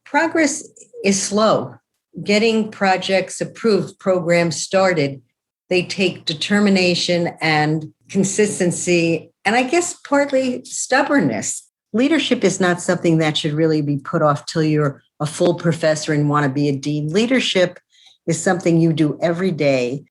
progress is slow. Getting projects approved, programs started, they take determination and consistency, and I guess partly stubbornness. Leadership is not something that should really be put off till you're a full professor and want to be a dean. Leadership is something you do every day.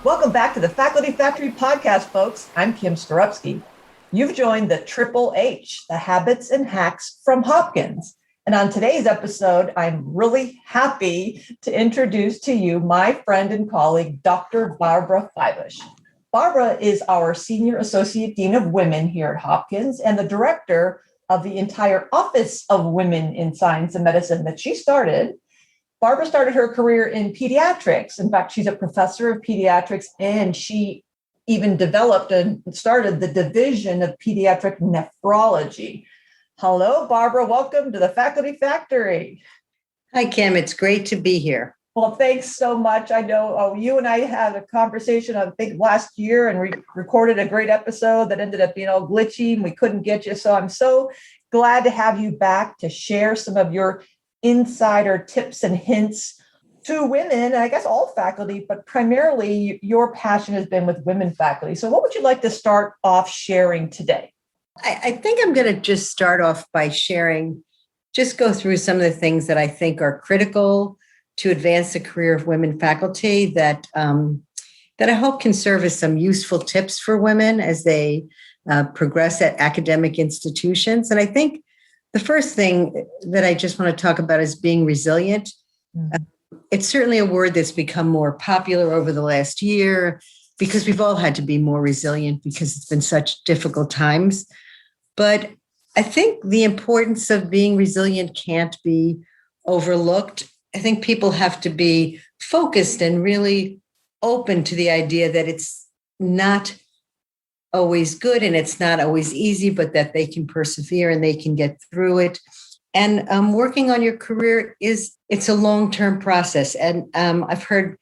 Welcome back to the Faculty Factory podcast, folks. I'm Kim Starupski. You've joined the Triple H, the Habits and Hacks from Hopkins. And on today's episode, I'm really happy to introduce to you my friend and colleague, Dr. Barbara Fivush. Barbara is our Senior Associate Dean of Women here at Hopkins and the director of the entire Office of Women in Science and Medicine that she started. Barbara started her career in pediatrics. In fact, she's a professor of pediatrics, and she even developed and started the division of pediatric nephrology. Hello, Barbara. Welcome to the Faculty Factory. Hi, Kim. It's great to be here. Well, thanks so much. I know you and I had a conversation, I think, last year, and we recorded a great episode that ended up being all glitchy, and we couldn't get you. So I'm so glad to have you back to share some of your insider tips and hints to women, and I guess all faculty, but primarily your passion has been with women faculty. So what would you like to start off sharing today? I think I'm going to just start off by sharing, just go through some of the things that I think are critical to advance the career of women faculty that I hope can serve as some useful tips for women as they progress at academic institutions. And I think the first thing that I just want to talk about is being resilient. It's certainly a word that's become more popular over the last year because we've all had to be more resilient because it's been such difficult times. But I think the importance of being resilient can't be overlooked. I think people have to be focused and really open to the idea that it's not always good and it's not always easy, but that they can persevere and they can get through it. And working on your career it's a long-term process. And I've heard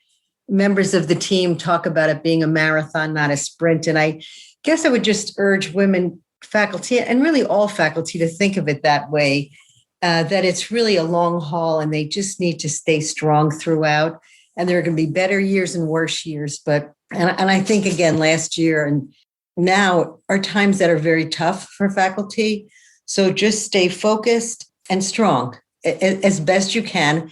members of the team talk about it being a marathon, not a sprint. And I guess I would just urge women faculty and really all faculty to think of it that way, that it's really a long haul and they just need to stay strong throughout. And there are going to be better years and worse years. And I think, again, last year and now are times that are very tough for faculty. So just stay focused and strong as best you can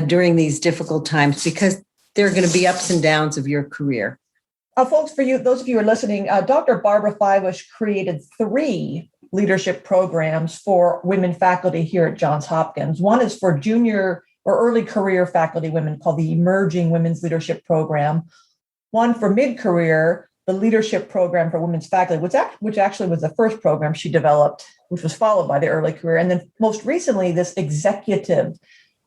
during these difficult times, because there are going to be ups and downs of your career. Folks, for you, those of you who are listening, Dr. Barbara Fivush created 3 leadership programs for women faculty here at Johns Hopkins. One is for junior or early career faculty women called the Emerging Women's Leadership Program. One for mid-career, the Leadership Program for Women's Faculty, which actually was the first program she developed, which was followed by the early career. And then most recently, this executive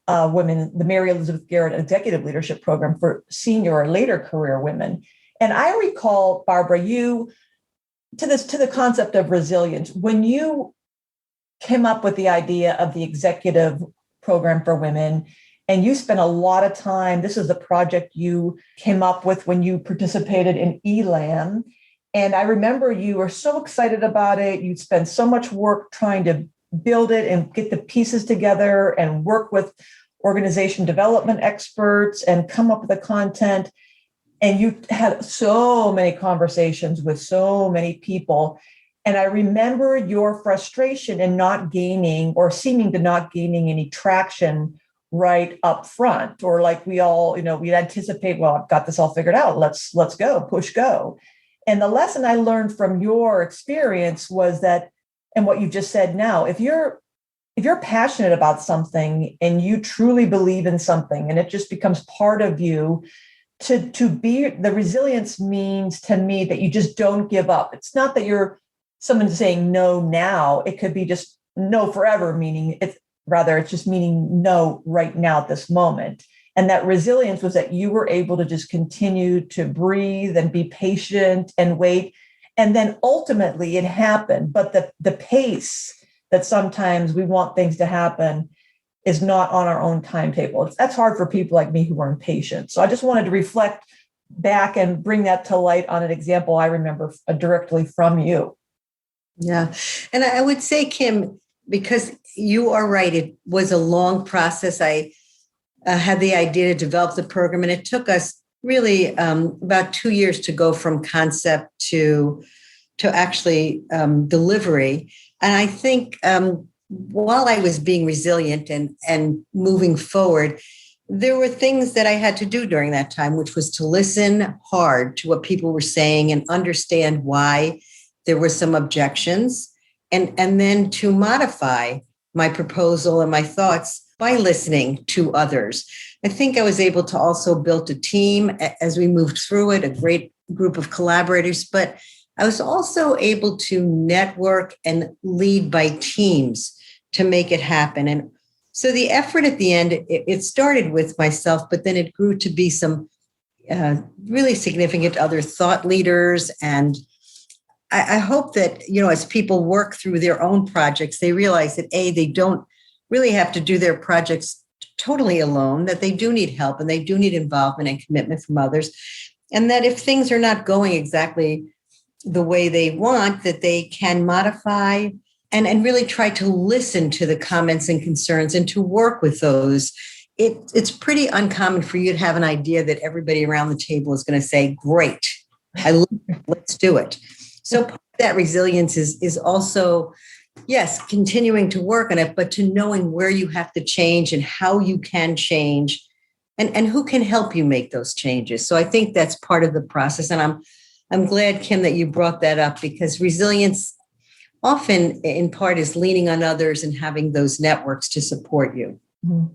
women, the Mary Elizabeth Garrett Executive Leadership Program for senior or later career women. And I recall, Barbara, you to the concept of resilience, when you came up with the idea of the executive program for women, and you spent a lot of time, this is a project you came up with when you participated in ELAM. And I remember you were so excited about it. You spent so much work trying to build it and get the pieces together and work with organization development experts and come up with the content. And you had so many conversations with so many people. And I remember your frustration in not gaining or seeming to not gaining any traction right up front, or like we all, we'd anticipate, well, I've got this all figured out. Let's go, push go. And the lesson I learned from your experience was that, and what you just said now, if you're passionate about something and you truly believe in something and it just becomes part of you, to be, the resilience means to me that you just don't give up. It's not that you're someone saying no now. It could be just no forever, meaning it's just meaning no right now at this moment. And that resilience was that you were able to just continue to breathe and be patient and wait. And then ultimately it happened. But the pace that sometimes we want things to happen is not on our own timetable. That's hard for people like me who are impatient. So I just wanted to reflect back and bring that to light on an example I remember directly from you. Yeah. And I would say, Kim, because you are right, it was a long process. I had the idea to develop the program, and it took us really about 2 years to go from concept to actually delivery. And I think while I was being resilient and moving forward, there were things that I had to do during that time, which was to listen hard to what people were saying and understand why there were some objections, and then to modify my proposal and my thoughts by listening to others. I think I was able to also build a team as we moved through it, a great group of collaborators, but I was also able to network and lead by teams to make it happen. And so the effort at the end, it started with myself, but then it grew to be some really significant other thought leaders. And I hope that, as people work through their own projects, they realize that they don't really have to do their projects totally alone, that they do need help and they do need involvement and commitment from others. And that if things are not going exactly the way they want, that they can modify and really try to listen to the comments and concerns and to work with those. It's pretty uncommon for you to have an idea that everybody around the table is going to say, great, let's do it. So part of that resilience is also, yes, continuing to work on it, but to knowing where you have to change and how you can change and who can help you make those changes. So I think that's part of the process. And I'm glad, Kim, that you brought that up, because resilience often in part is leaning on others and having those networks to support you. Mm-hmm.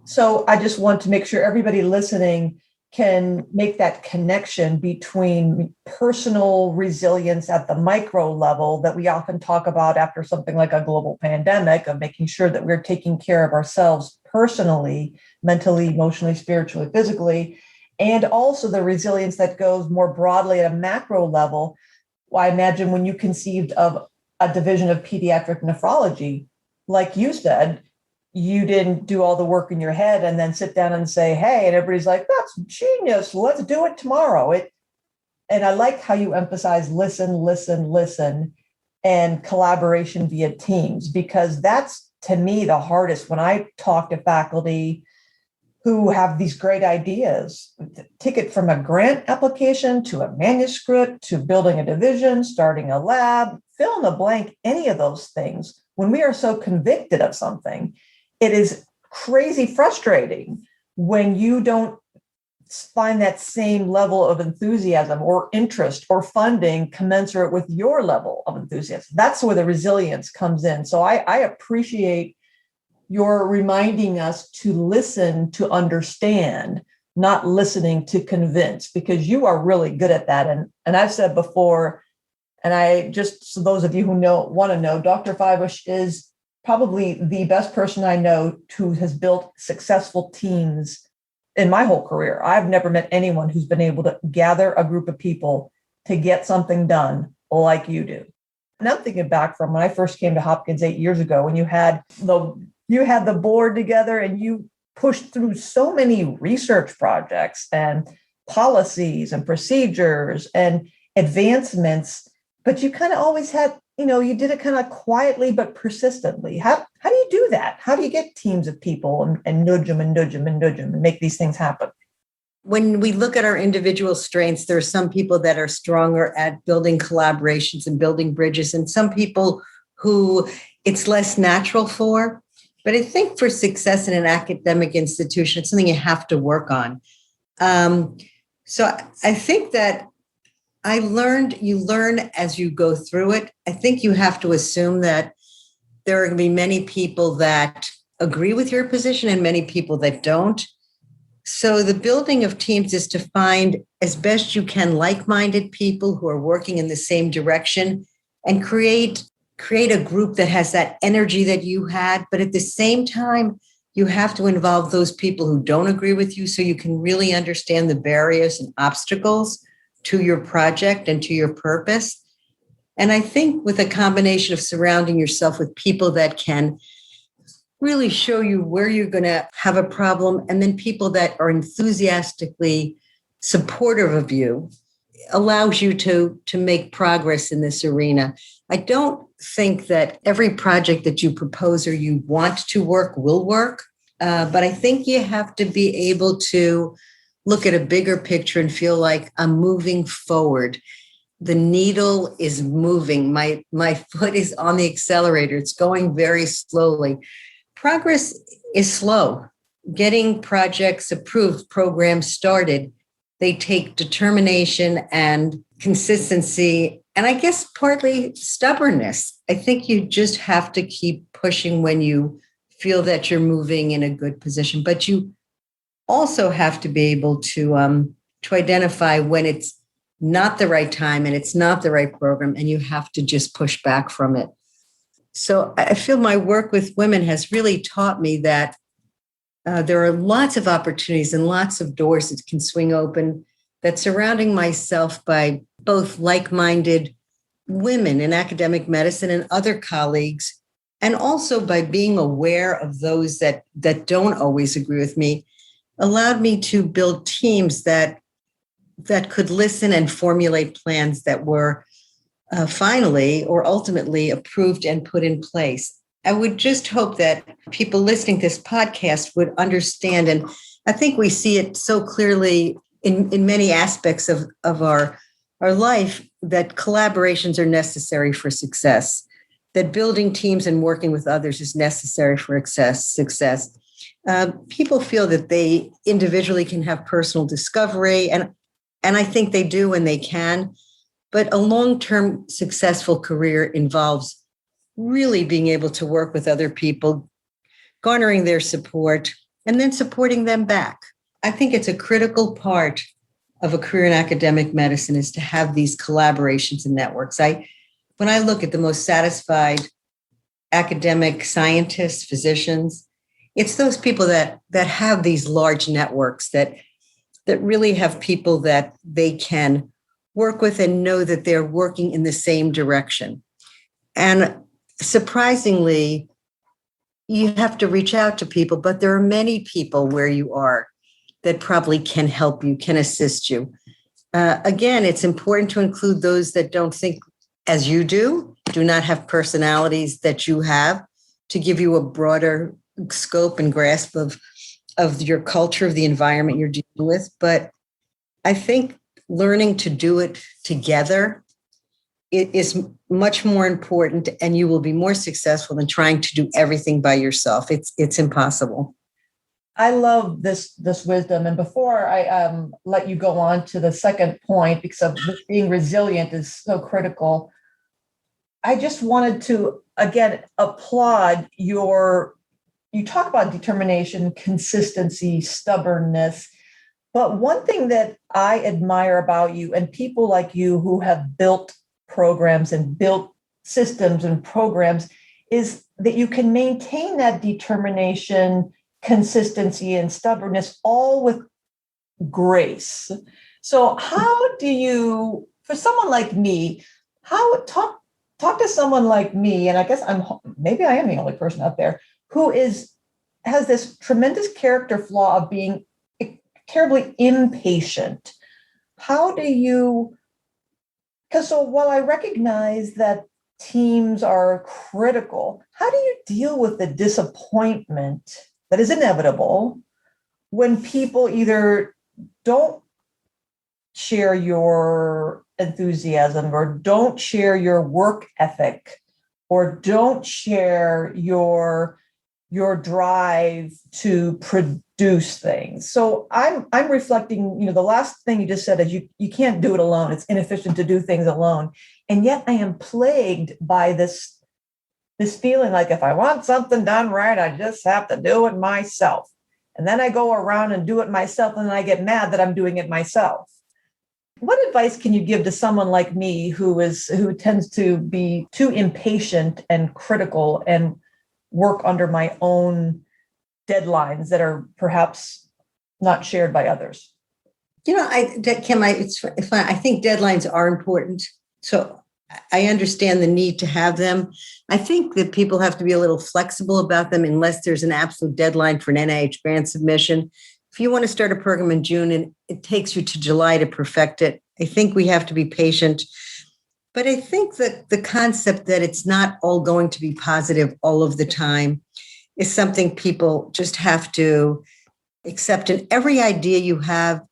So I just want to make sure everybody listening can make that connection between personal resilience at the micro level that we often talk about after something like a global pandemic, of making sure that we're taking care of ourselves personally, mentally, emotionally, spiritually, physically, and also the resilience that goes more broadly at a macro level. Well, I imagine when you conceived of a division of pediatric nephrology, like you said, you didn't do all the work in your head and then sit down and say, hey, and everybody's like, that's genius, let's do it tomorrow. And I like how you emphasize listen, and collaboration via teams, because that's, to me, the hardest when I talk to faculty who have these great ideas. Take it from a grant application to a manuscript to building a division, starting a lab, fill in the blank, any of those things. When we are so convicted of something, it is crazy frustrating when you don't find that same level of enthusiasm or interest or funding commensurate with your level of enthusiasm. That's where the resilience comes in. So I appreciate your reminding us to listen to understand, not listening to convince, because you are really good at that. And I've said before, and I just, so those of you who want to know, Dr. Fivush is probably the best person I know who has built successful teams in my whole career. I've never met anyone who's been able to gather a group of people to get something done like you do. And I'm thinking back from when I first came to Hopkins 8 years ago, when you had the board together and you pushed through so many research projects and policies and procedures and advancements, but you kind of always had, you did it kind of quietly but persistently. How do you do that? How do you get teams of people and nudge them and make these things happen? When we look at our individual strengths, there are some people that are stronger at building collaborations and building bridges, and some people who it's less natural for. But I think for success in an academic institution, it's something you have to work on. So I think that you learn as you go through it. I think you have to assume that there are going to be many people that agree with your position and many people that don't. So the building of teams is to find, as best you can, like-minded people who are working in the same direction and create a group that has that energy that you had. But at the same time, you have to involve those people who don't agree with you so you can really understand the barriers and obstacles to your project and to your purpose. And I think with a combination of surrounding yourself with people that can really show you where you're going to have a problem. And then people that are enthusiastically supportive of you allows you to make progress in this arena. I don't think that every project that you propose or you want to work will work, but I think you have to be able to look at a bigger picture and feel like I'm moving forward. The needle is moving. My foot is on the accelerator. It's going very slowly. Progress is slow. Getting projects approved, programs started, they take determination and consistency, and I guess partly stubbornness. I think you just have to keep pushing when you feel that you're moving in a good position, but you also have to be able to identify when it's not the right time and it's not the right program, and you have to just push back from it. So I feel my work with women has really taught me that there are lots of opportunities and lots of doors that can swing open, that surrounding myself by both like-minded women in academic medicine and other colleagues, and also by being aware of those that don't always agree with me, allowed me to build teams that could listen and formulate plans that were finally or ultimately approved and put in place. I would just hope that people listening to this podcast would understand, and I think we see it so clearly in many aspects of our life, that collaborations are necessary for success, that building teams and working with others is necessary for success. People feel that they individually can have personal discovery, and I think they do when they can, but a long-term successful career involves really being able to work with other people, garnering their support, and then supporting them back. I think it's a critical part of a career in academic medicine is to have these collaborations and networks. When I look at the most satisfied academic scientists, physicians, it's those people that have these large networks that really have people that they can work with and know that they're working in the same direction. And surprisingly, you have to reach out to people, but there are many people where you are that probably can help you, can assist you. Again, it's important to include those that don't think as you do not have personalities that you have, to give you a broader scope and grasp of your culture, of the environment you're dealing with. But I think learning to do it together, it is much more important, and you will be more successful than trying to do everything by yourself. It's impossible. I love this wisdom. And before I let you go on to the second point, because of being resilient is so critical, I just wanted to, again, applaud you talk about determination, consistency, stubbornness. But one thing that I admire about you and people like you who have built programs and built systems and programs is that you can maintain that determination, consistency, and stubbornness all with grace. So how do you, for someone like me, talk to someone like me, and I guess maybe I am the only person out there who has this tremendous character flaw of being terribly impatient. How do you, because so while I recognize that teams are critical, how do you deal with the disappointment that is inevitable when people either don't share your enthusiasm or don't share your work ethic or don't share your drive to produce things? So I'm reflecting, the last thing you just said is you can't do it alone. It's inefficient to do things alone. And yet I am plagued by this feeling like if I want something done right, I just have to do it myself. And then I go around and do it myself, and then I get mad that I'm doing it myself. What advice can you give to someone like me who tends to be too impatient and critical and work under my own deadlines that are perhaps not shared by others? Kim, I think deadlines are important. So I understand the need to have them. I think that people have to be a little flexible about them unless there's an absolute deadline for an NIH grant submission. If you want to start a program in June and it takes you to July to perfect it, I think we have to be patient. But I think that the concept that it's not all going to be positive all of the time is something people just have to accept. And every idea you have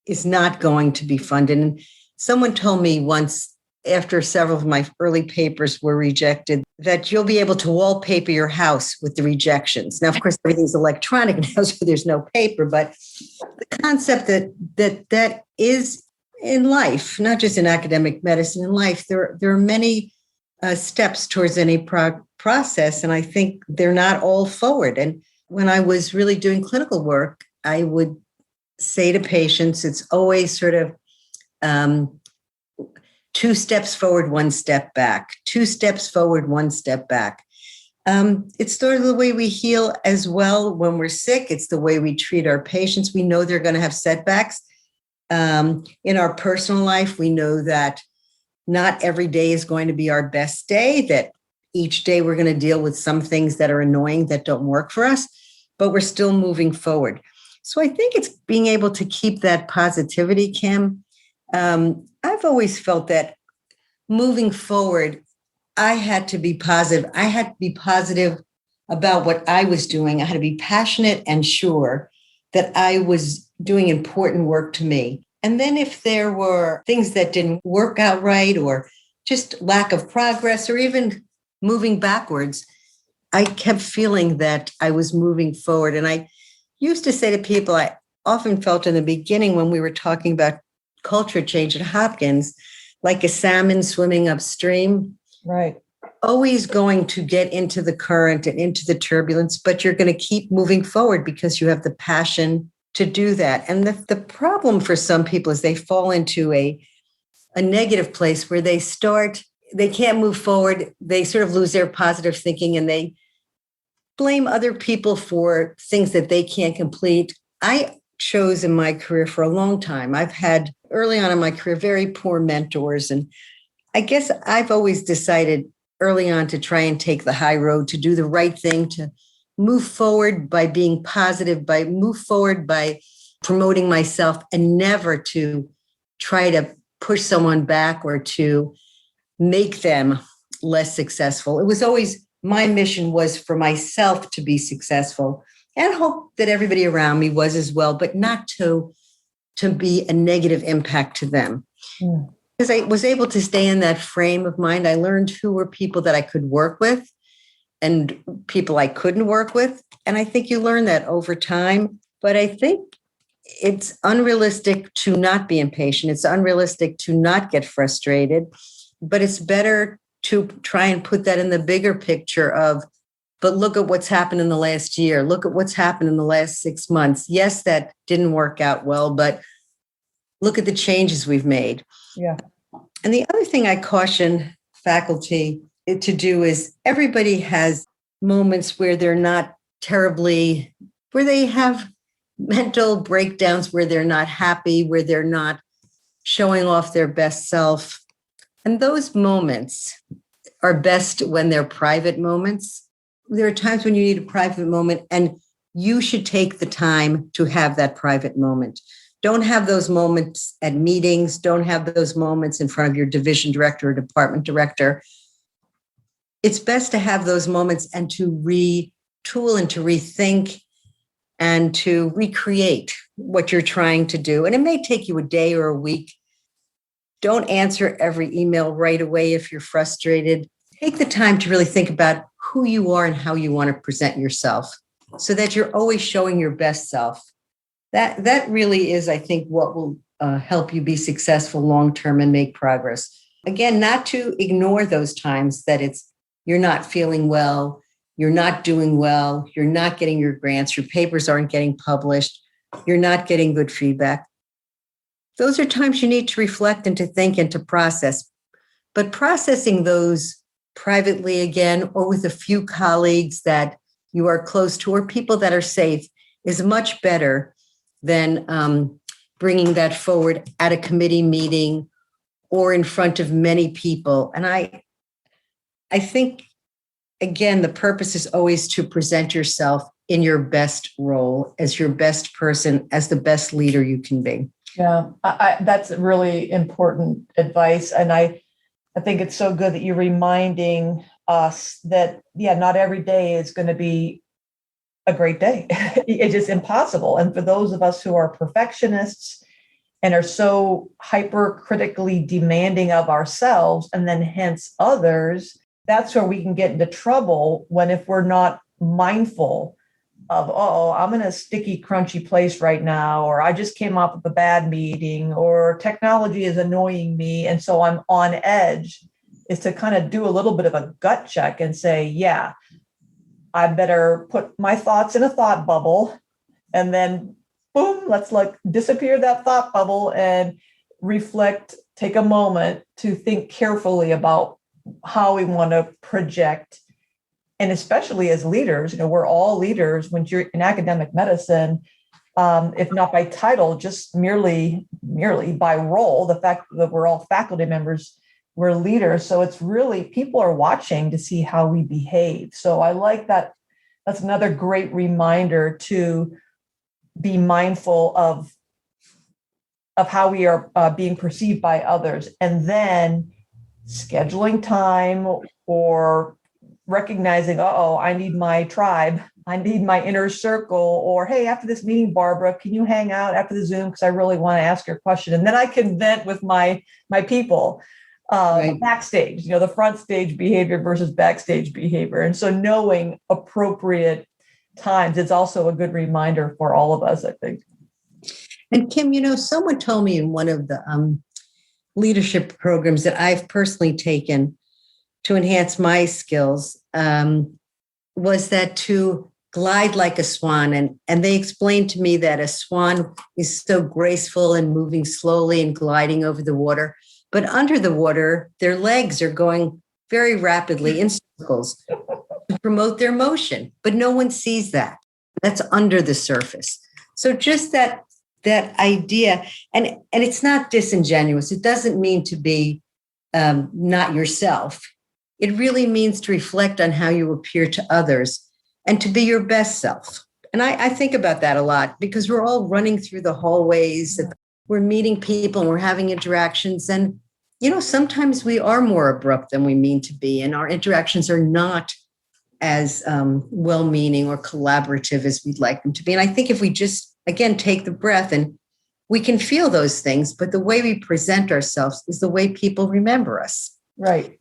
is not going to be funded. And someone told me once, after several of my early papers were rejected, that you'll be able to wallpaper your house with the rejections. Now, of course, everything's electronic now, so there's no paper, but the concept that is in life, not just in academic medicine, in life, there are many steps towards any process, and I think they're not all forward. And when I was really doing clinical work, I would say to patients, it's always sort of 2 steps forward, 1 step back, 2 steps forward, 1 step back. It's sort of the way we heal as well when we're sick. It's the way we treat our patients. We know they're going to have setbacks. In our personal life, we know that not every day is going to be our best day, that each day we're going to deal with some things that are annoying that don't work for us, but we're still moving forward. So I think it's being able to keep that positivity, Kim. I've always felt that moving forward, I had to be positive. I had to be positive about what I was doing. I had to be passionate and sure that I was doing important work to me. And then if there were things that didn't work out right, or just lack of progress, or even moving backwards, I kept feeling that I was moving forward. And I used to say to people, I often felt in the beginning when we were talking about culture change at Hopkins, like a salmon swimming upstream. Right. Always going to get into the current and into the turbulence, but you're going to keep moving forward because you have the passion to do that. And the problem for some people is they fall into a negative place where they can't move forward. They sort of lose their positive thinking and they blame other people for things that they can't complete. I chose in my career for a long time. I've had early on in my career very poor mentors. And I guess I've always decided early on to try and take the high road, to do the right thing, to move forward by being positive, move forward by promoting myself, and never to try to push someone back or to make them less successful. It was always, my mission was for myself to be successful and hope that everybody around me was as well, but not to be a negative impact to them. Mm. Because I was able to stay in that frame of mind. I learned who were people that I could work with and people I couldn't work with. And I think you learn that over time. But I think it's unrealistic to not be impatient. It's unrealistic to not get frustrated. But it's better to try and put that in the bigger picture of, but look at what's happened in the last year. Look at what's happened in the last 6 months. Yes, that didn't work out well, but look at the changes we've made. Yeah. And the other thing I caution faculty to do is, everybody has moments where they're not terribly, where they have mental breakdowns, where they're not happy, where they're not showing off their best self. And those moments are best when they're private moments. There are times when you need a private moment, and you should take the time to have that private moment. Don't have those moments at meetings. Don't have those moments in front of your division director or department director. It's best to have those moments and to retool and to rethink and to recreate what you're trying to do. And it may take you a day or a week. Don't answer every email right away if you're frustrated. Take the time to really think about who you are and how you want to present yourself so that you're always showing your best self. That really is, I think, what will help you be successful long-term and make progress. Again, not to ignore those times that you're not feeling well, you're not doing well, you're not getting your grants, your papers aren't getting published, you're not getting good feedback. Those are times you need to reflect and to think and to process. But processing those privately, again, or with a few colleagues that you are close to, or people that are safe, is much better than bringing that forward at a committee meeting or in front of many people. And I think, again, the purpose is always to present yourself in your best role, as your best person, as the best leader you can be. Yeah, that's really important advice. And I think it's so good that you're reminding us that, yeah, not every day is going to be a great day. It's just impossible. And for those of us who are perfectionists and are so hypercritically demanding of ourselves and then hence others, that's where we can get into trouble when if we're not mindful of, oh, I'm in a sticky, crunchy place right now, or I just came off of a bad meeting, or technology is annoying me. And so I'm on edge, is to kind of do a little bit of a gut check and say, yeah, I better put my thoughts in a thought bubble, and then boom, let's like disappear that thought bubble and reflect, take a moment to think carefully about how we want to project. And especially as leaders, we're all leaders when you're in academic medicine, if not by title, just merely by role, the fact that we're all faculty members, we're leaders. So it's really, people are watching to see how we behave. So I like that. That's another great reminder to be mindful of how we are being perceived by others, and then scheduling time or recognizing, I need my tribe, I need my inner circle, or hey, after this meeting, Barbara, can you hang out after the Zoom because I really want to ask your question, and then I can vent with my people. Right. Backstage, the front stage behavior versus backstage behavior, and so knowing appropriate times is also a good reminder for all of us, I think. And Kim, someone told me in one of the leadership programs that I've personally taken to enhance my skills was that to glide like a swan. And they explained to me that a swan is so graceful and moving slowly and gliding over the water. But under the water, their legs are going very rapidly in circles to promote their motion. But no one sees that. That's under the surface. So just that idea, and it's not disingenuous. It doesn't mean to be not yourself. It really means to reflect on how you appear to others and to be your best self. And I think about that a lot because we're all running through the hallways, we're meeting people and we're having interactions. And, sometimes we are more abrupt than we mean to be. And our interactions are not as well-meaning or collaborative as we'd like them to be. And I think if we just, again, take the breath, and we can feel those things, but the way we present ourselves is the way people remember us. Right.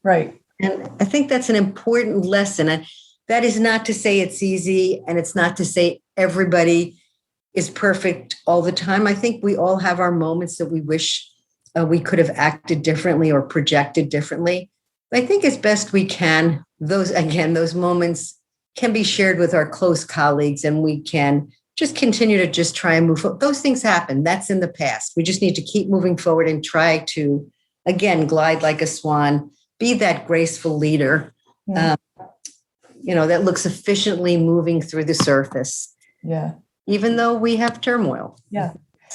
And I think that's an important lesson. And that is not to say it's easy, and it's not to say everybody is perfect all the time. I think we all have our moments that we wish we could have acted differently or projected differently. But I think as best we can, those moments can be shared with our close colleagues, and we can just continue to just try and move forward. Those things happen. That's in the past. We just need to keep moving forward and try to, again, glide like a swan, be that graceful leader, that looks efficiently moving through the surface. Yeah. Even though we have turmoil. Yeah.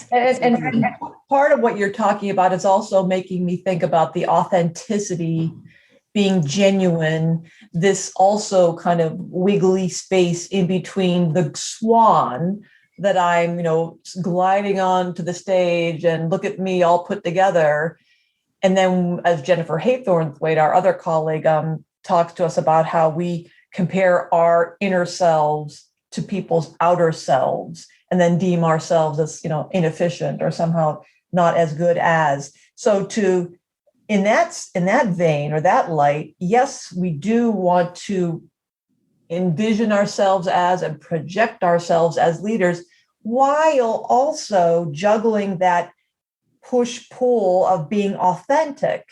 And part of what you're talking about is also making me think about the authenticity, being genuine, this also kind of wiggly space in between the swan that I'm, gliding onto the stage and look at me all put together. And then as Jennifer Haythornthwaite, our other colleague, talks to us about how we compare our inner selves to people's outer selves and then deem ourselves as, inefficient or somehow not as good as. So in that vein or that light, yes, we do want to envision ourselves as and project ourselves as leaders, while also juggling that push-pull of being authentic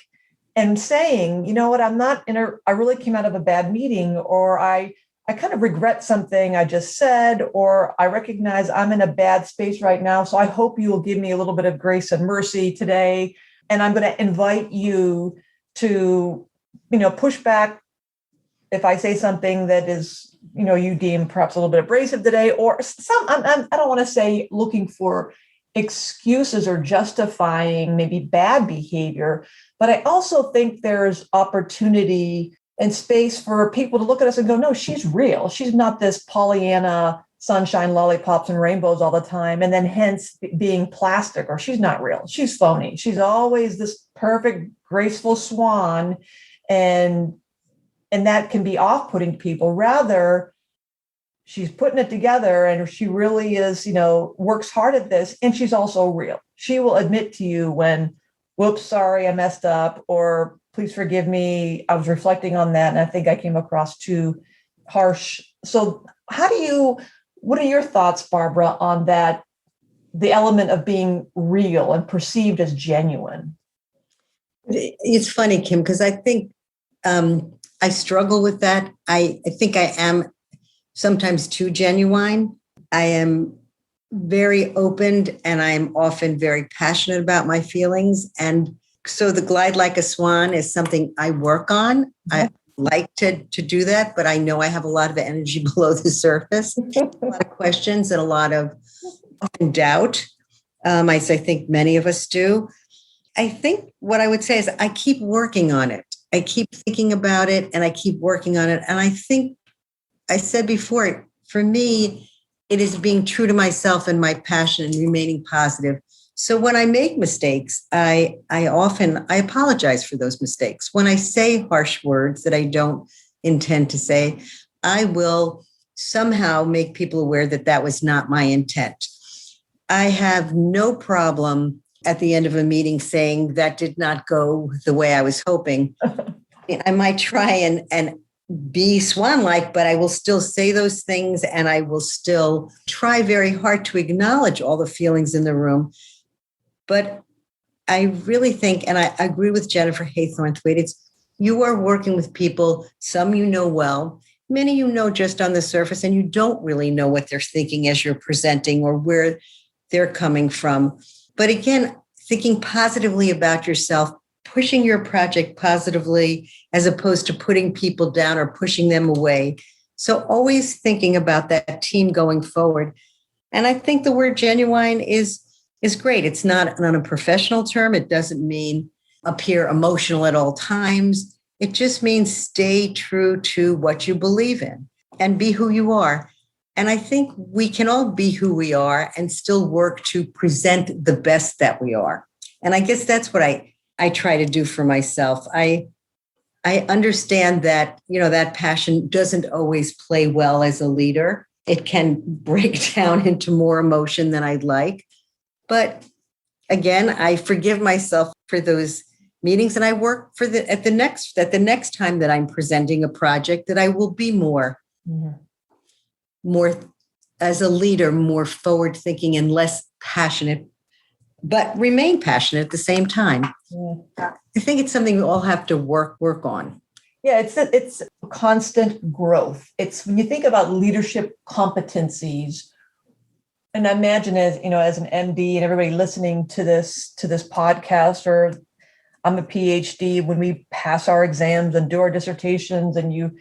and saying, I really came out of a bad meeting, or I kind of regret something I just said, or I recognize I'm in a bad space right now. So I hope you will give me a little bit of grace and mercy today. And I'm going to invite you to, push back if I say something that is, you deem perhaps a little bit abrasive today, or I don't want to say looking for excuses or justifying maybe bad behavior, But I also think there's opportunity and space for people to look at us and go, no, she's real. She's not this Pollyanna, sunshine, lollipops, and rainbows all the time, and then hence being plastic, or she's not real. She's phony. She's always this perfect, graceful swan. And that can be off-putting to people. Rather, she's putting it together and she really is, works hard at this. And she's also real. She will admit to you when, whoops, sorry, I messed up, or please forgive me, I was reflecting on that and I think I came across too harsh. So what are your thoughts, Barbara, on that, the element of being real and perceived as genuine? It's funny, Kim, because I think I struggle with that. I think I am sometimes too genuine. I am very open and I'm often very passionate about my feelings. And so the glide like a swan is something I work on. Mm-hmm. I like to do that, but I know I have a lot of energy below the surface, a lot of questions and a lot of doubt. I think many of us do. I think what I would say is I keep working on it. I keep thinking about it and I keep working on it. And I think I said before, for me, it is being true to myself and my passion and remaining positive. So when I make mistakes, I apologize for those mistakes. When I say harsh words that I don't intend to say, I will somehow make people aware that that was not my intent. I have no problem at the end of a meeting saying that did not go the way I was hoping. I might try and be swan-like, but I will still say those things and I will still try very hard to acknowledge all the feelings in the room. But I really think, and I agree with Jennifer Haythornthwaite, you are working with people, some you know well, many you know just on the surface, and you don't really know what they're thinking as you're presenting or where they're coming from. But again, thinking positively about yourself, pushing your project positively as opposed to putting people down or pushing them away. So always thinking about that team going forward. And I think the word genuine is great. It's not a professional term. It doesn't mean appear emotional at all times. It just means stay true to what you believe in and be who you are. And I think we can all be who we are and still work to present the best that we are. And I guess that's what I try to do for myself. I understand that, that passion doesn't always play well as a leader. It can break down into more emotion than I'd like. But again, I forgive myself for those meetings and I work for at the next time that I'm presenting a project that I will be more as a leader, more forward thinking and less passionate, but remain passionate at the same time. Yeah. I think it's something we all have to work on. Yeah, it's constant growth. It's when you think about leadership competencies, and I imagine as an MD and everybody listening to this podcast, or I'm a PhD, when we pass our exams and do our dissertations and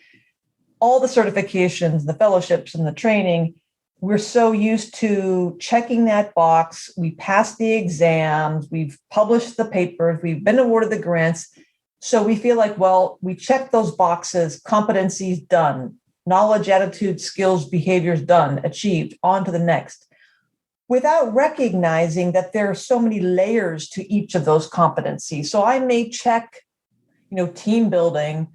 all the certifications, the fellowships and the training, we're so used to checking that box. We passed the exams, we've published the papers, we've been awarded the grants. So we feel like, well, we checked those boxes, competencies done, knowledge, attitude, skills, behaviors done, achieved, on to the next, without recognizing that there are so many layers to each of those competencies. So I may check, team building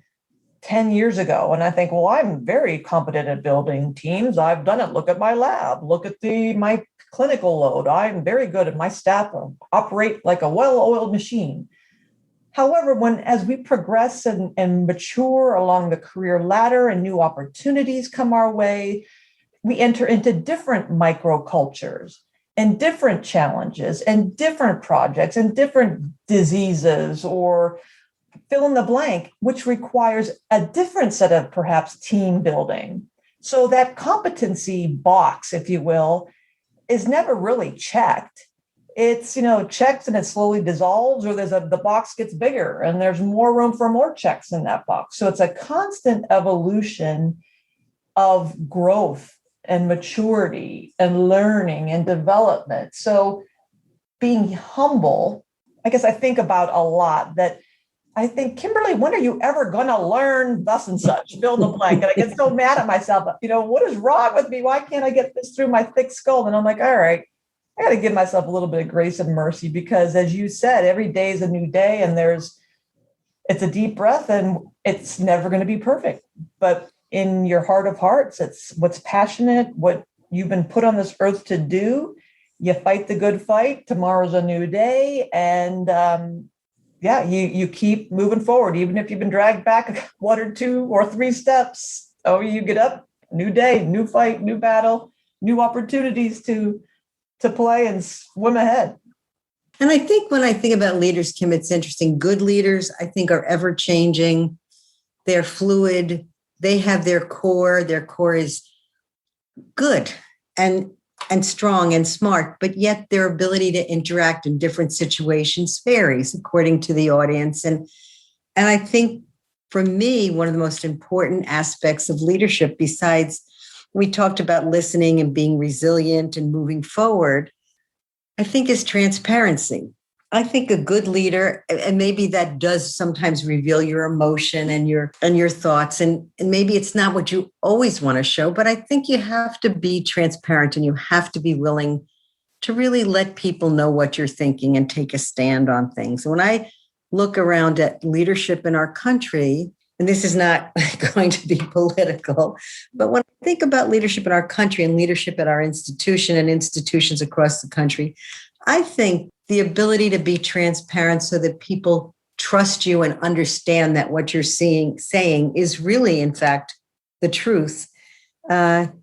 10 years ago, and I think, well, I'm very competent at building teams. I've done it. Look at my lab. Look at my clinical load. I'm very good at my staff. Operate like a well-oiled machine. However, as we progress and mature along the career ladder and new opportunities come our way, we enter into different microcultures and different challenges and different projects and different diseases or fill in the blank, which requires a different set of perhaps team building. So that competency box, if you will, is never really checked. It's, checked and it slowly dissolves, or the box gets bigger and there's more room for more checks in that box. So it's a constant evolution of growth and maturity and learning and development. So being humble, I guess I think about a lot that I think, Kimberly, when are you ever going to learn thus and such? Fill in the blank. And I get so mad at myself. What is wrong with me? Why can't I get this through my thick skull? And I'm like, all right, I got to give myself a little bit of grace and mercy, because as you said, every day is a new day, and it's a deep breath, and it's never going to be perfect. But in your heart of hearts, it's what's passionate, what you've been put on this earth to do. You fight the good fight. Tomorrow's a new day. And you keep moving forward, even if you've been dragged back 1 or 2 or 3 steps. Oh, you get up, new day, new fight, new battle, new opportunities to play and swim ahead. And I think when I think about leaders, Kim, it's interesting. Good leaders, I think, are ever changing. They're fluid. They have their core. Their core is good and strong and smart, but yet their ability to interact in different situations varies according to the audience. And I think for me, one of the most important aspects of leadership, besides we talked about listening and being resilient and moving forward, I think is transparency. I think a good leader, and maybe that does sometimes reveal your emotion and your thoughts, and maybe it's not what you always want to show, but I think you have to be transparent and you have to be willing to really let people know what you're thinking and take a stand on things. And when I look around at leadership in our country, and this is not going to be political, but when I think about leadership in our country and leadership at our institution and institutions across the country, I think the ability to be transparent so that people trust you and understand that what you're saying is really, in fact, the truth,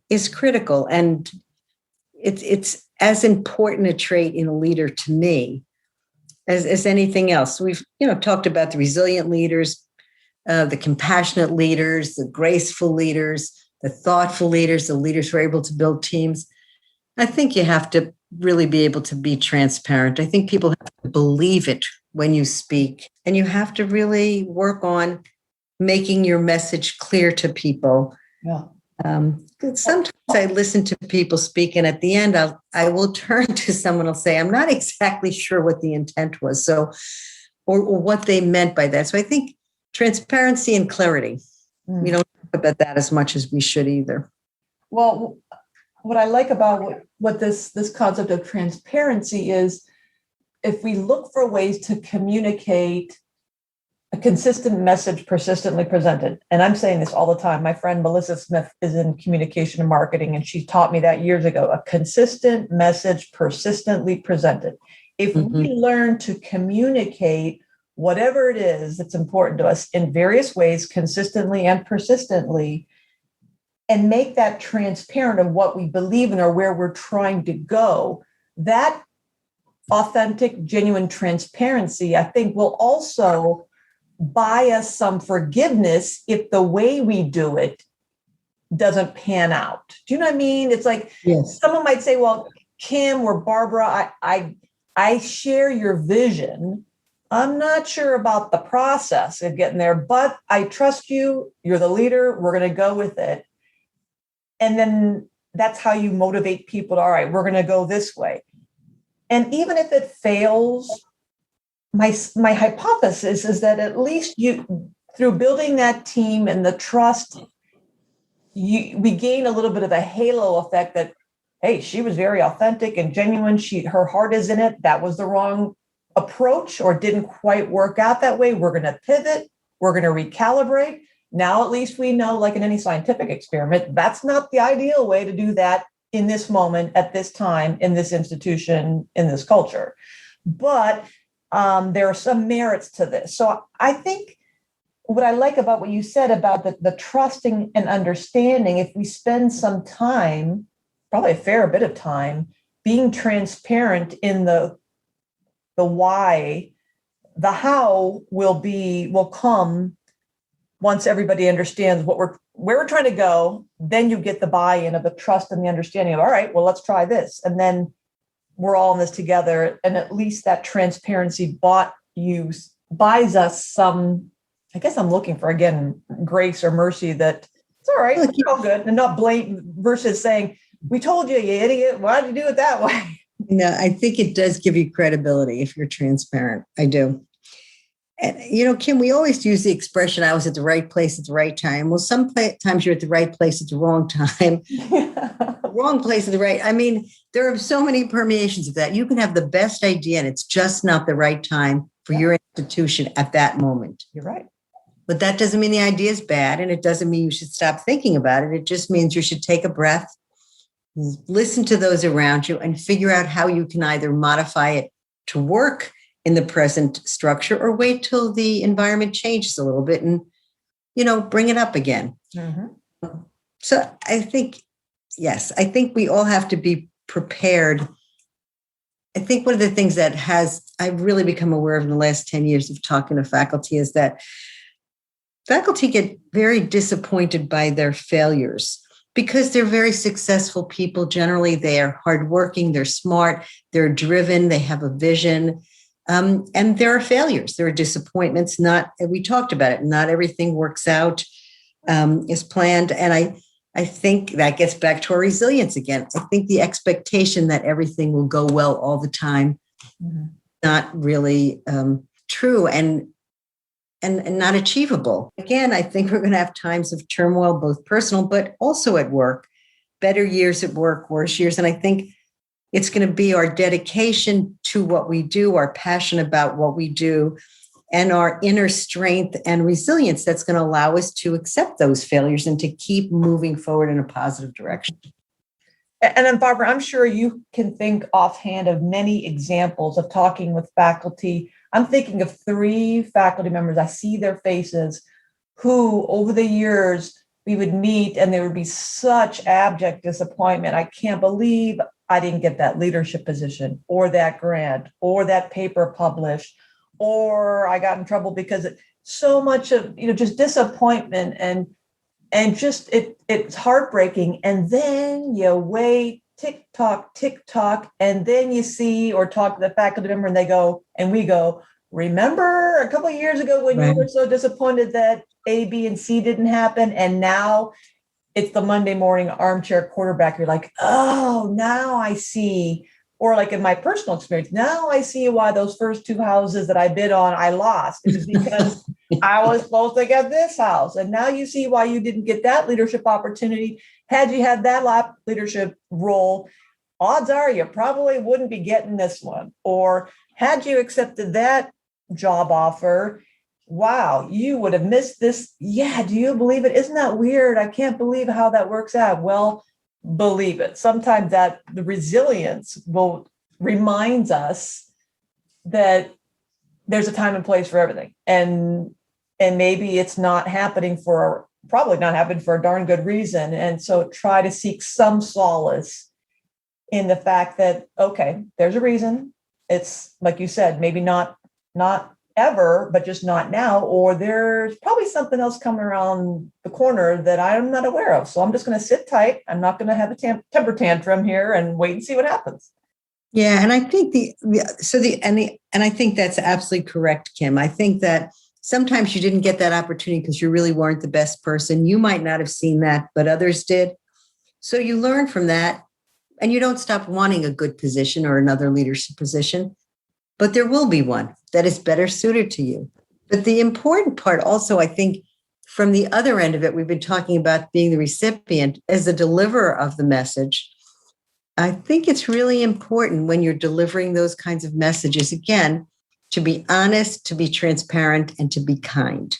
is critical. And it's as important a trait in a leader to me as anything else. We've talked about the resilient leaders, the compassionate leaders, the graceful leaders, the thoughtful leaders, the leaders who are able to build teams. I think you have to really be able to be transparent. I think people have to believe it when you speak, and you have to really work on making your message clear to people. Yeah. Sometimes I listen to people speak, and at the end, I will turn to someone and say, I'm not exactly sure what the intent was, or what they meant by that. So I think transparency and clarity. We don't talk about that as much as we should either. Well, what I like about what this concept of transparency is, if we look for ways to communicate a consistent message persistently presented. And I'm saying this all the time. My friend Melissa Smith is in communication and marketing, and she taught me that years ago: a consistent message persistently presented. If we learn to communicate whatever it is that's important to us in various ways, consistently and persistently, and make that transparent of what we believe in or where we're trying to go, that authentic, genuine transparency, I think, will also buy us some forgiveness if the way we do it doesn't pan out. Do you know what I mean? It's like, yes. Someone might say, well, Kim or Barbara, I share your vision. I'm not sure about the process of getting there, but I trust you. You're the leader. We're going to go with it. And then that's how you motivate people to, all right, we're going to go this way. And even if it fails, my hypothesis is that at least you, through building that team and the trust, we gain a little bit of a halo effect that, hey, she was very authentic and genuine. Her heart is in it. That was the wrong approach or didn't quite work out that way. We're going to pivot. We're going to recalibrate. Now, at least we know, like in any scientific experiment, that's not the ideal way to do that in this moment, at this time, in this institution, in this culture. But there are some merits to this. So I think what I like about what you said about the trusting and understanding, if we spend some time, probably a fair bit of time, being transparent in the why, the how will come once everybody understands where we're trying to go. Then you get the buy-in of the trust and the understanding of, all right, well, let's try this. And then we're all in this together. And at least that transparency buys us some, I guess I'm looking for, again, grace or mercy that it's all right, it's all good, and not blame versus saying, we told you, you idiot, why did you do it that way? No, I think it does give you credibility if you're transparent. I do. And, Kim, we always use the expression, I was at the right place at the right time. Well, sometimes you're at the right place at the wrong time, wrong place at the right. I mean, there are so many permeations of that. You can have the best idea and it's just not the right time for your institution at that moment. You're right. But that doesn't mean the idea is bad, and it doesn't mean you should stop thinking about it. It just means you should take a breath, listen to those around you, and figure out how you can either modify it to work in the present structure or wait till the environment changes a little bit and, bring it up again. Mm-hmm. So I think we all have to be prepared. I think one of the things that I've really become aware of in the last 10 years of talking to faculty is that faculty get very disappointed by their failures because they're very successful people. Generally, they are hardworking, they're smart, they're driven, they have a vision. And there are failures, there are disappointments. We talked about it, not everything works out as planned. And I think that gets back to our resilience again. I think the expectation that everything will go well all the time, not really true and not achievable. Again, I think we're going to have times of turmoil, both personal, but also at work, better years at work, worse years. And I think it's going to be our dedication to what we do, our passion about what we do, and our inner strength and resilience that's going to allow us to accept those failures and to keep moving forward in a positive direction. And then, Barbara, I'm sure you can think offhand of many examples of talking with faculty. I'm thinking of 3 faculty members. I see their faces who over the years we would meet and there would be such abject disappointment. I can't believe I didn't get that leadership position or that grant or that paper published, or I got in trouble because so much of, just disappointment and just it's heartbreaking. And then you wait, tick tock, and then you see or talk to the faculty member and we go, remember a couple of years ago when you were so disappointed that A, B, and C didn't happen, and now it's the Monday morning armchair quarterback. You're like, oh, now I see. Or like in my personal experience, now I see why those first 2 houses that I bid on, I lost. It was because I was supposed to get this house. And now you see why you didn't get that leadership opportunity. Had you had that leadership role, odds are you probably wouldn't be getting this one. Or had you accepted that job offer, wow, you would have missed this. Yeah, do you believe it? Isn't that weird? I can't believe how that works out. Well, believe it. Sometimes that the resilience reminds us that there's a time and place for everything. And maybe it's probably not happening for a darn good reason. And so try to seek some solace in the fact that, okay, there's a reason. It's like you said, maybe not ever, but just not now, or there's probably something else coming around the corner that I'm not aware of. So I'm just going to sit tight. I'm not going to have a temper tantrum here and wait and see what happens. Yeah, and I think I think that's absolutely correct, Kim. I think that sometimes you didn't get that opportunity because you really weren't the best person. You might not have seen that, but others did. So you learn from that, and you don't stop wanting a good position or another leadership position. But there will be one that is better suited to you. But the important part also, I think, from the other end of it, we've been talking about being the recipient as the deliverer of the message. I think it's really important when you're delivering those kinds of messages, again, to be honest, to be transparent, and to be kind.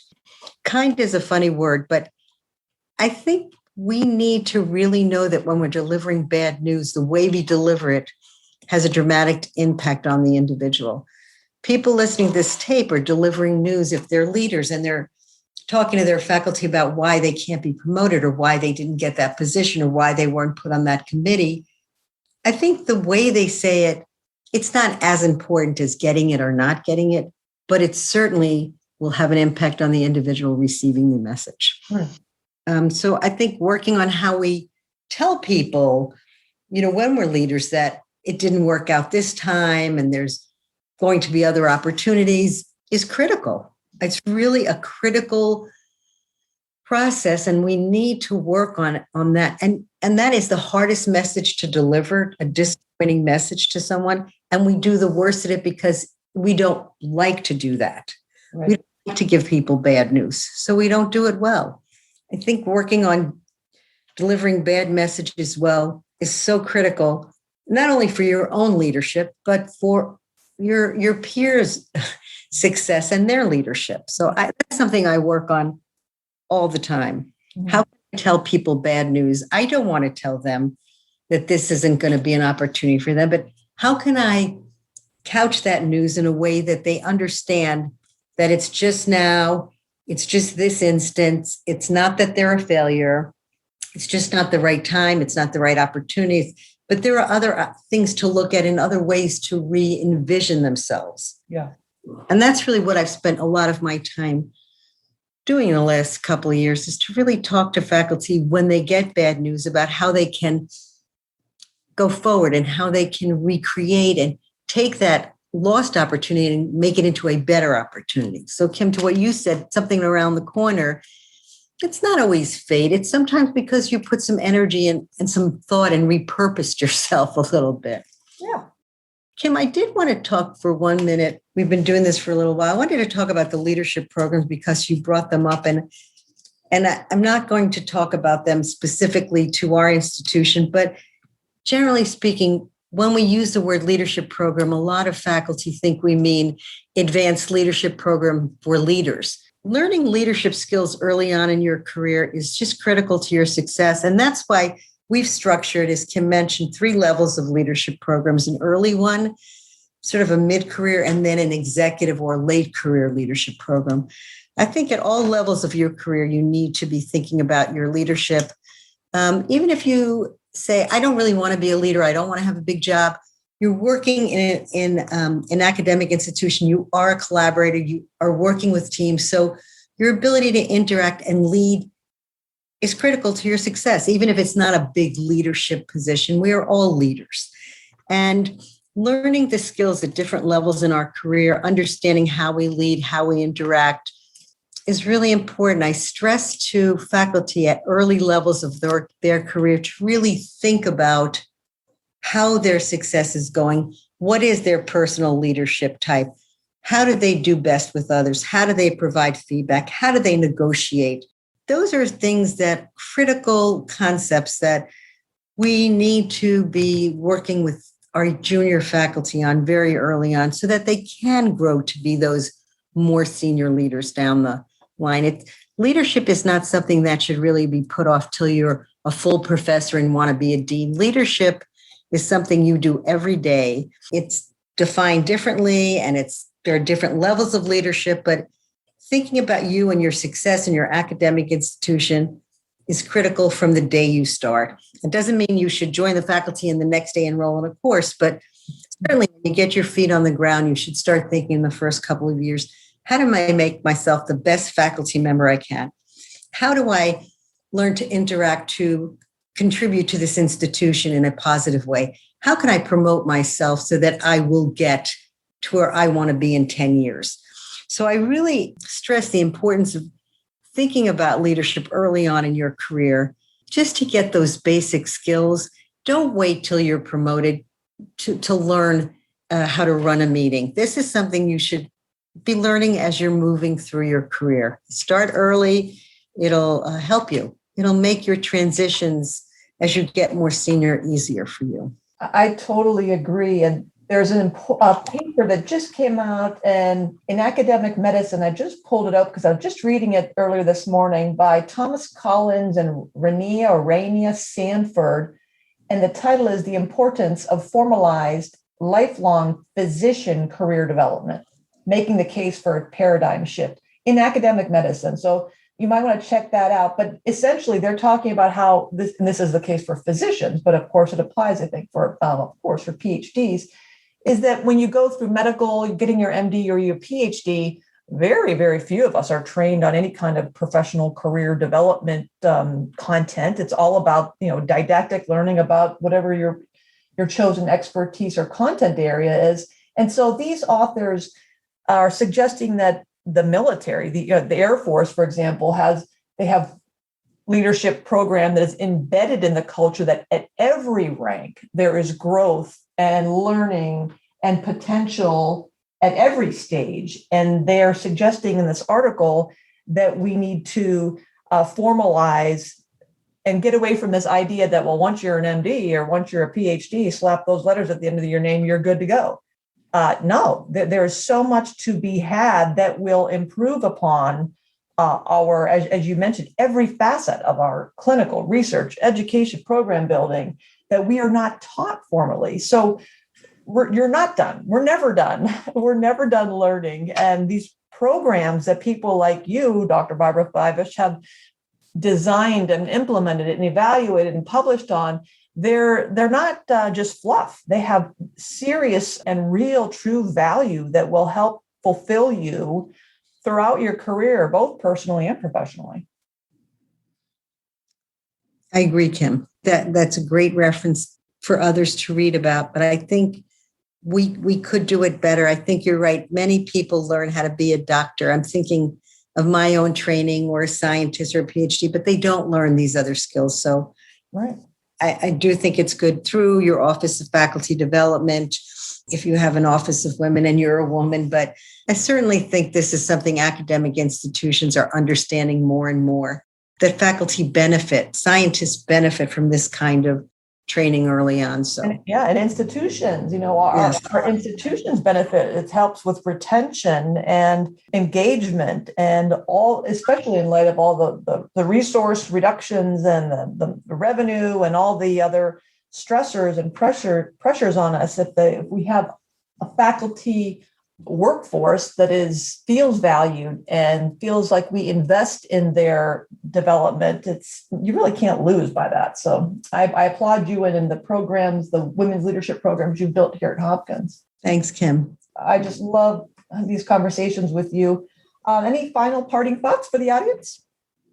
Kind is a funny word, but I think we need to really know that when we're delivering bad news, the way we deliver it has a dramatic impact on the individual. People listening to this tape are delivering news if they're leaders and they're talking to their faculty about why they can't be promoted or why they didn't get that position or why they weren't put on that committee. I think the way they say it, it's not as important as getting it or not getting it, but it certainly will have an impact on the individual receiving the message. So I think working on how we tell people, when we're leaders, that it didn't work out this time and there's going to be other opportunities is critical. It's really a critical process, and we need to work on that. And that is the hardest message to deliver, a disappointing message to someone. And we do the worst at it because we don't like to do that. Right. We don't like to give people bad news, so we don't do it well. I think working on delivering bad messages well is so critical, not only for your own leadership, but for your peers' success and their leadership. So that's something I work on all the time. How can I tell people bad news? I don't want to tell them that this isn't going to be an opportunity for them, but how can I couch that news in a way that they understand that it's just now, it's just this instance, it's not that they're a failure, it's just not the right time, it's not the right opportunities, but there are other things to look at and other ways to re-envision themselves. Yeah. And that's really what I've spent a lot of my time doing in the last couple of years, is to really talk to faculty when they get bad news about how they can go forward and how they can recreate and take that lost opportunity and make it into a better opportunity. So, Kim, to what you said, something around the corner, it's not always fate. It's sometimes because you put some energy and some thought and repurposed yourself a little bit. Yeah. Kim, I did want to talk for 1 minute. We've been doing this for a little while. I wanted to talk about the leadership programs because you brought them up, and I'm not going to talk about them specifically to our institution, but generally speaking, when we use the word leadership program, a lot of faculty think we mean advanced leadership program for leaders. Learning leadership skills early on in your career is just critical to your success. And that's why we've structured, as Kim mentioned, 3 levels of leadership programs: an early one, sort of a mid-career, and then an executive or late career leadership program. I think at all levels of your career, you need to be thinking about your leadership. Even if you say, I don't really want to be a leader, I don't want to have a big job, you're working in an academic institution, you are a collaborator, you are working with teams. So your ability to interact and lead is critical to your success, even if it's not a big leadership position. We are all leaders. And learning the skills at different levels in our career, understanding how we lead, how we interact, is really important. I stress to faculty at early levels of their career to really think about how their success is going. What is their personal leadership type? How do they do best with others? How do they provide feedback? How do they negotiate? Those are things that critical concepts that we need to be working with our junior faculty on very early on so that they can grow to be those more senior leaders down the line. Leadership is not something that should really be put off till you're a full professor and want to be a dean. Leadership is something you do every day. It's defined differently, and there are different levels of leadership, but thinking about you and your success in your academic institution is critical from the day you start. It doesn't mean you should join the faculty and the next day enroll in a course, but certainly when you get your feet on the ground, you should start thinking in the first couple of years, how do I make myself the best faculty member I can? How do I learn to interact to contribute to this institution in a positive way? How can I promote myself so that I will get to where I want to be in 10 years? So I really stress the importance of thinking about leadership early on in your career, just to get those basic skills. Don't wait till you're promoted to learn how to run a meeting. This is something you should be learning as you're moving through your career. Start early. It'll help you. It'll make your transitions as you get more senior easier for you. I totally agree. And there's a paper that just came out in academic medicine. I just pulled it up because I was just reading it earlier this morning by Thomas Collins and Rania Sanford. And the title is The Importance of Formalized Lifelong Physician Career Development, making the case for a paradigm shift in academic medicine. So you might want to check that out. But essentially, they're talking about how this, and this is the case for physicians, but of course it applies, I think, for PhDs, is that when you go through medical, getting your MD or your PhD, very, very few of us are trained on any kind of professional career development content. It's all about, didactic learning about whatever your chosen expertise or content area is. And so these authors are suggesting that the military, the Air Force, for example, they have leadership program that is embedded in the culture that at every rank there is growth and learning and potential at every stage. And they're suggesting in this article that we need to formalize and get away from this idea that, well, once you're an MD or once you're a PhD, slap those letters at the end of your name, you're good to go. No, there is so much to be had that will improve upon our, as you mentioned, every facet of our clinical research, education, program building that we are not taught formally. So you're not done. We're never done. We're never done learning. And these programs that people like you, Dr. Barbara Fivush, have designed and implemented and evaluated and published on, they're not just fluff. They have serious and real true value that will help fulfill you throughout your career, both personally and professionally. I agree, Kim. That's a great reference for others to read about, but I think we could do it better. I think you're right. Many people learn how to be a doctor. I'm thinking of my own training or a scientist or a PhD, but they don't learn these other skills. So right. I do think it's good through your Office of Faculty Development, if you have an Office of Women and you're a woman, but I certainly think this is something academic institutions are understanding more and more, that faculty benefit, scientists benefit from this kind of training early on. So and institutions, our institutions benefit. It helps with retention and engagement, and all, especially in light of all the resource reductions and the revenue and all the other stressors and pressures on us. If we have a faculty workforce that feels valued and feels like we invest in their development, you really can't lose by that. So I applaud you and in the programs, the women's leadership programs you've built here at Hopkins. Thanks, Kim. I just love these conversations with you. Any final parting thoughts for the audience?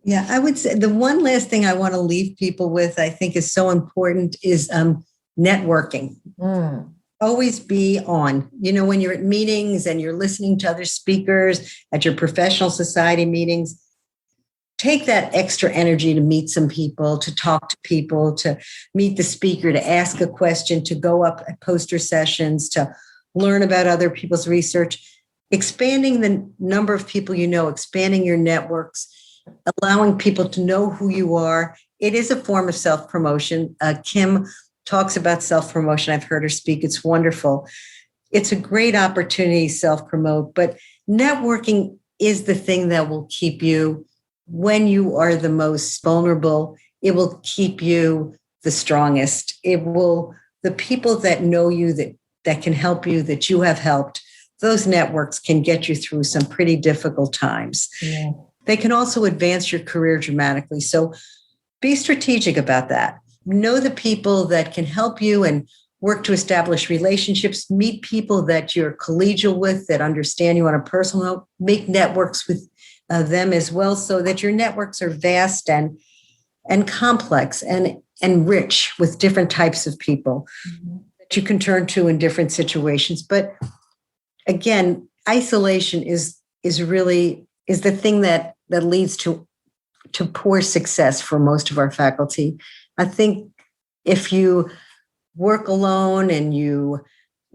Yeah, I would say the one last thing I want to leave people with, I think is so important, is networking. Always be on. When you're at meetings and you're listening to other speakers at your professional society meetings, take that extra energy to meet some people, to talk to people, to meet the speaker, to ask a question, to go up at poster sessions, to learn about other people's research, expanding the number of people expanding your networks, allowing people to know who you are. It is a form of self-promotion. Kim talks about self-promotion. I've heard her speak. It's wonderful. It's a great opportunity to self-promote, but networking is the thing that will keep you when you are the most vulnerable. It will keep you the strongest. The people that know you, that can help you, that you have helped, those networks can get you through some pretty difficult times. Yeah. They can also advance your career dramatically. So be strategic about that. Know the people that can help you and work to establish relationships. Meet people that you're collegial with, that understand you on a personal note. Make networks with them as well, so that your networks are vast and complex and rich with different types of people that you can turn to in different situations. But again, isolation is the thing that leads to poor success for most of our faculty. I think if you work alone and you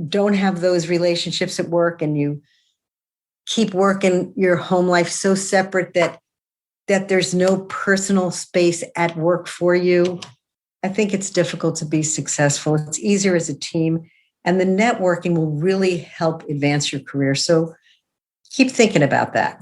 don't have those relationships at work and you keep working your home life so separate that there's no personal space at work for you, I think it's difficult to be successful. It's easier as a team, and the networking will really help advance your career. So keep thinking about that.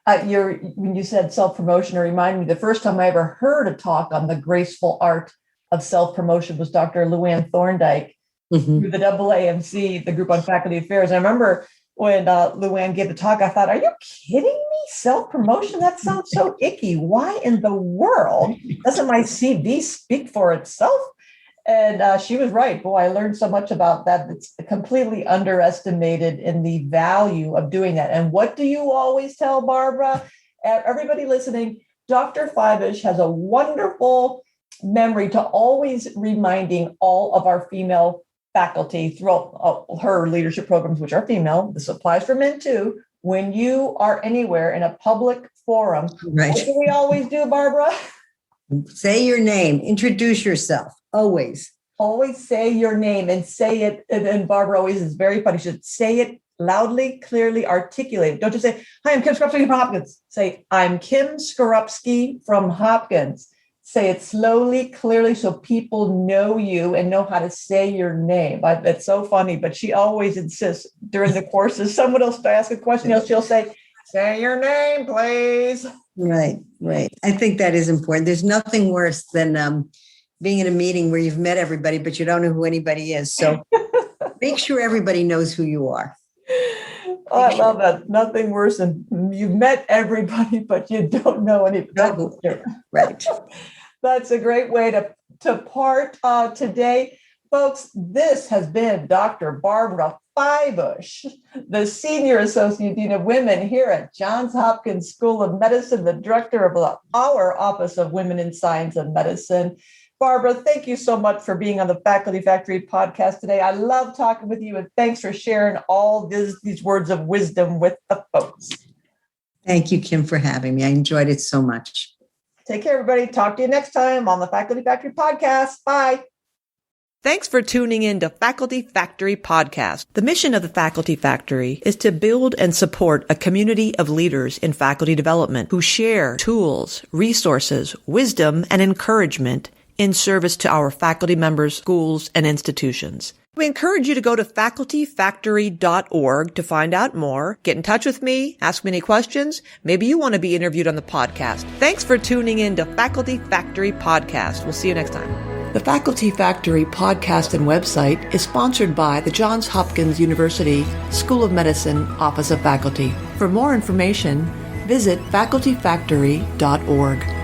When you said self-promotion, it reminded me the first time I ever heard a talk on the graceful art of self-promotion was Dr. Luann Thorndike through the AAMC, the Group on Faculty Affairs. I remember when Luann gave the talk, I thought, are you kidding me? Self-promotion? That sounds so icky. Why in the world doesn't my CV speak for itself? And she was right. Boy, I learned so much about that. It's completely underestimated in the value of doing that. And what do you always tell, Barbara? Everybody listening, Dr. Fivush has a wonderful memory to always reminding all of our female faculty throughout her leadership programs, which are female. This applies for men too. When you are anywhere in a public forum, right. What do we always do, Barbara? Say your name. Introduce yourself. Always. Always say your name and say it. And Barbara always is very funny. She should say it loudly, clearly articulated. Don't just say, hi, I'm Kim Skorupski from Hopkins. Say, I'm Kim Skorupski from Hopkins. Say it slowly, clearly, so people know you and know how to say your name. It's so funny, but she always insists during the courses, someone else to ask a question, she'll say your name, please. Right. I think that is important. There's nothing worse than being in a meeting where you've met everybody, but you don't know who anybody is. So make sure everybody knows who you are. Oh, I love that. Nothing worse than you've met everybody, but you don't know anybody. Right. That's a great way to part today. Folks, this has been Dr. Barbara Fivush, the Senior Associate Dean of Women here at Johns Hopkins School of Medicine, the Director of our Office of Women in Science and Medicine. Barbara, thank you so much for being on the Faculty Factory podcast today. I love talking with you, and thanks for sharing all these words of wisdom with the folks. Thank you, Kim, for having me. I enjoyed it so much. Take care, everybody. Talk to you next time on the Faculty Factory podcast. Bye. Thanks for tuning in to Faculty Factory Podcast. The mission of the Faculty Factory is to build and support a community of leaders in faculty development who share tools, resources, wisdom, and encouragement in service to our faculty members, schools, and institutions. We encourage you to go to facultyfactory.org to find out more. Get in touch with me, ask me any questions. Maybe you want to be interviewed on the podcast. Thanks for tuning in to Faculty Factory Podcast. We'll see you next time. The Faculty Factory podcast and website is sponsored by the Johns Hopkins University School of Medicine Office of Faculty. For more information, visit facultyfactory.org.